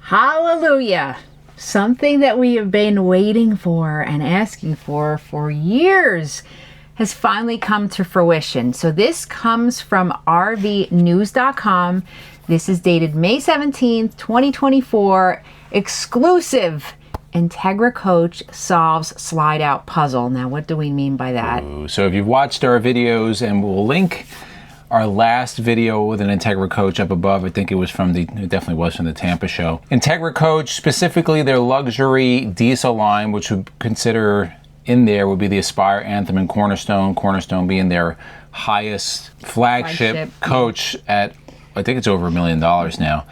Hallelujah. Something that we have been waiting for and asking for years has finally come to fruition. So this comes from RVnews.com. This is dated May 17th, 2024. Exclusive. Entegra coach solves slide out puzzle. Now, what do we mean by that? So if you've watched our videos, and we'll link our last video with an Entegra coach up above. I think it definitely was from the Tampa show. Entegra coach, specifically their luxury diesel line, which would consider in there would be the Aspire, Anthem, and Cornerstone. Cornerstone being their highest flagship coach at, I think it's over $1 million now.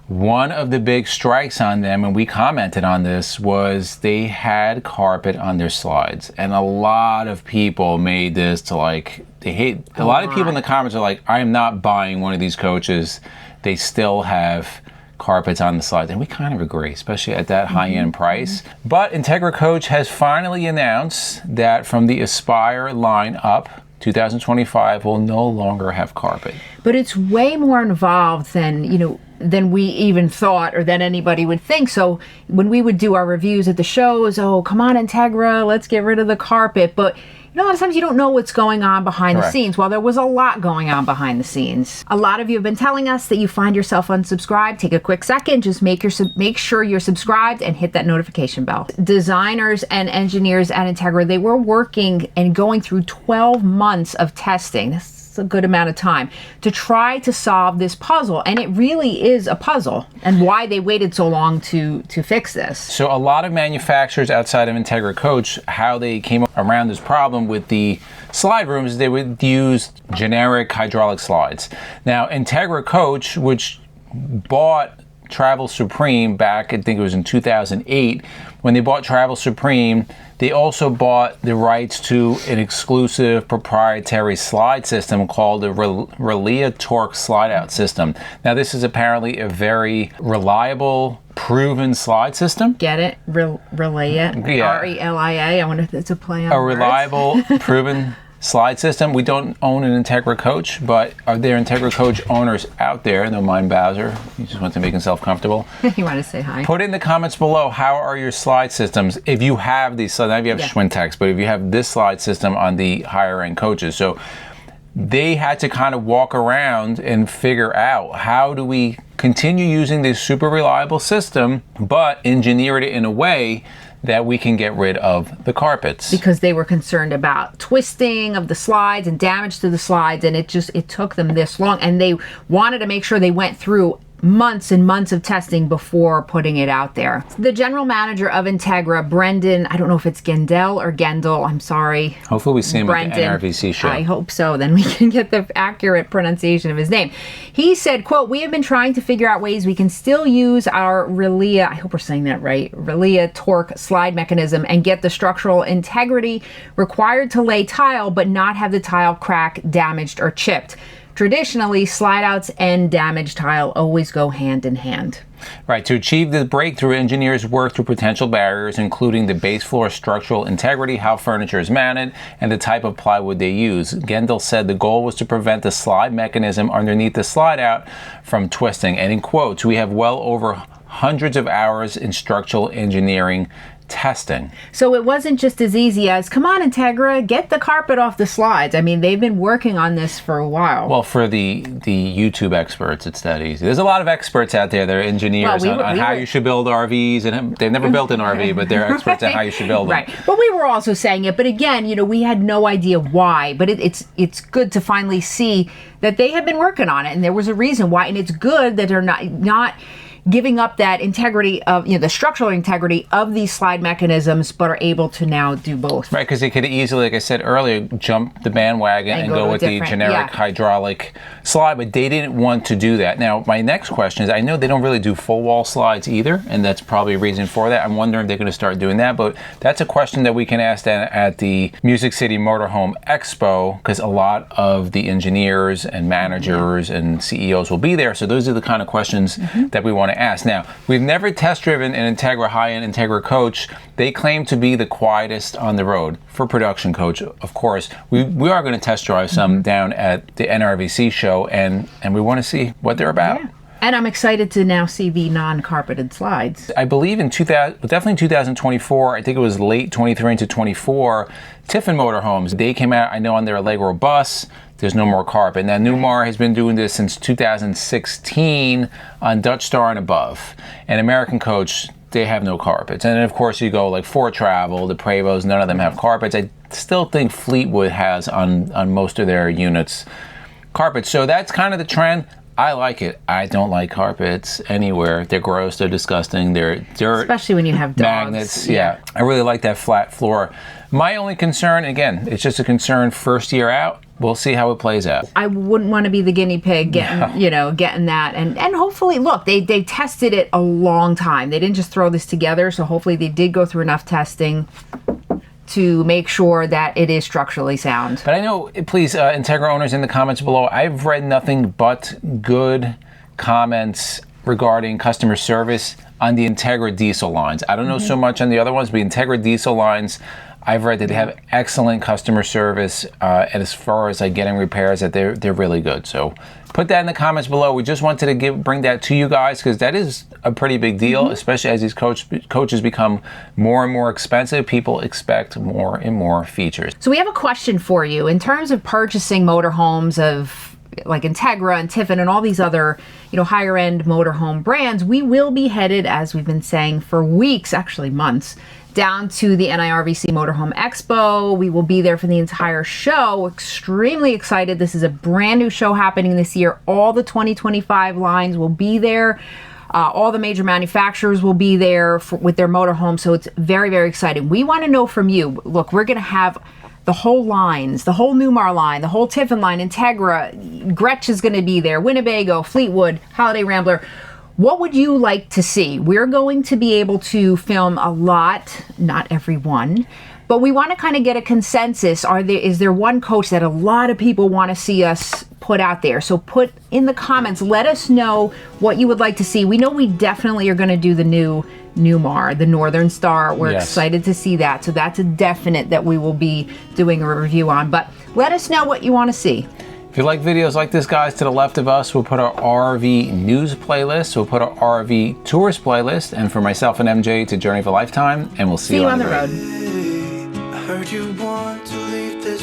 One of the big strikes on them, and we commented on this, was they had carpet on their slides. And a lot of people made this to a lot of people in the comments are like, I am not buying one of these coaches. They still have carpets on the slides. And we kind of agree, especially at that high-end price. But Entegra Coach has finally announced that from the Aspire line up, 2025 will no longer have carpet. But it's way more involved than we even thought or than anybody would think. So when we would do our reviews at the shows, oh, come on, Entegra, let's get rid of the carpet. But a lot of times you don't know what's going on behind the scenes. Well, there was a lot going on behind the scenes. A lot of you have been telling us that you find yourself unsubscribed. Take a quick second, just make sure you're subscribed and hit that notification bell. Designers and engineers at Entegra, they were working and going through 12 months of testing. That's a good amount of time to try to solve this puzzle, and it really is a puzzle, and why they waited so long to fix this. So a lot of manufacturers outside of Entegra Coach, how they came around this problem with the slide rooms, they would use generic hydraulic slides. Now Entegra Coach, which bought Travel Supreme back, I think it was in 2008, when they bought Travel Supreme, they also bought the rights to an exclusive proprietary slide system called the Relia Torque slide out system. Now this is apparently a very reliable, proven slide system. Get it? Relia? Yeah. R-E-L-I-A. I wonder if it's a play on a words. Reliable, proven slide system. We don't own an Entegra Coach, but are there Entegra Coach owners out there? No mind Bowser. He just wants to make himself comfortable. You want to say hi? Put in the comments below, how are your slide systems? If you have these, so now if you have Schwintex, but if you have this slide system on the higher end coaches. So they had to kind of walk around and figure out, how do we continue using this super reliable system, but engineer it in a way that we can get rid of the carpets. Because they were concerned about twisting of the slides and damage to the slides, and it took them this long, and they wanted to make sure they went through months and months of testing before putting it out there. The general manager of Entegra, Brendan, I don't know if it's Gendel or Gendel, I'm sorry. Hopefully we see him at the NRVC show. I hope so, then we can get the accurate pronunciation of his name. He said, quote, "We have been trying to figure out ways we can still use our Relia," I hope we're saying that right, Relia Torque slide mechanism and get the structural integrity required to lay tile, but not have the tile crack, damaged, or chipped. Traditionally, slide outs and damaged tile always go hand in hand. Right. To achieve the breakthrough, engineers work through potential barriers, including the base floor structural integrity, how furniture is mounted, and the type of plywood they use. Gendel said the goal was to prevent the slide mechanism underneath the slide out from twisting. And in quotes, we have well over hundreds of hours in structural engineering testing. So it wasn't just as easy as, come on, Entegra, get the carpet off the slides. I mean, they've been working on this for a while. Well, for the YouTube experts, it's that easy. There's a lot of experts out there that are engineers on how you should build RVs, and they've never built an RV, but they're experts on how you should build them. Right. But we were also saying it, but again, we had no idea why, but it's good to finally see that they have been working on it, and there was a reason why, and it's good that they're not giving up that integrity of, the structural integrity of these slide mechanisms, but are able to now do both. Right, because they could easily, like I said earlier, jump the bandwagon and go with the generic hydraulic slide, but they didn't want to do that. Now, my next question is, I know they don't really do full wall slides either, and that's probably a reason for that. I'm wondering if they're going to start doing that, but that's a question that we can ask at the Music City Motorhome Expo, because a lot of the engineers and managers and CEOs will be there, so those are the kind of questions that we want to ask. Now, we've never test driven an Entegra high-end Entegra coach. They claim to be the quietest on the road. For production coach, of course, we are going to test drive some down at the NRVC show, and we want to see what they're about. Yeah. And I'm excited to now see the non-carpeted slides. I believe in definitely 2024, I think it was late 23 into 24, Tiffin Motorhomes, they came out, I know, on their Allegro bus, there's no more carpet. Now, Newmar has been doing this since 2016 on Dutch Star and above. And American Coach, they have no carpets. And then, of course, you go like Ford Travel, the Prevos, none of them have carpets. I still think Fleetwood has on most of their units carpets. So that's kind of the trend. I like it. I don't like carpets anywhere. They're gross. They're disgusting. They're dirt. Especially when you have dogs. Magnets. Yeah. I really like that flat floor. My only concern, again, it's just a concern first year out. We'll see how it plays out. I wouldn't want to be the guinea pig getting, getting that. And hopefully, look, they tested it a long time. They didn't just throw this together. So hopefully they did go through enough testing to make sure that it is structurally sound. But I know, please, Entegra owners in the comments below, I've read nothing but good comments regarding customer service on the Entegra diesel lines. I don't know so much on the other ones, but Entegra diesel lines, I've read that they have excellent customer service, and as far as like getting repairs, that they're really good. So put that in the comments below. We just wanted to bring that to you guys because that is a pretty big deal, especially as these coaches become more and more expensive. People expect more and more features. So we have a question for you. In terms of purchasing motorhomes of like Entegra and Tiffin and all these other, higher end motorhome brands, we will be headed, as we've been saying for weeks, actually months, down to the NIRVC Motorhome Expo. We will be there for the entire show. Extremely excited. This is a brand new show happening this year. All the 2025 lines will be there. All the major manufacturers will be there with their motorhome. So it's very, very exciting. We want to know from you. Look, we're going to have the whole lines, the whole Newmar line, the whole Tiffin line, Entegra, Gretsch is going to be there, Winnebago, Fleetwood, Holiday Rambler. What would you like to see? We're going to be able to film a lot, not every one, but we want to kind of get a consensus. Is there one coach that a lot of people want to see us put out there? So put in the comments, let us know what you would like to see. We know we definitely are going to do the new Newmar, the Northern Star. We're excited to see that. So that's a definite that we will be doing a review on. But let us know what you want to see. If you like videos like this, guys, to the left of us, we'll put our RV news playlist. We'll put our RV tourist playlist. And for myself and MJ, to Journey of a Lifetime. And we'll see you on the road. I heard you want to leave this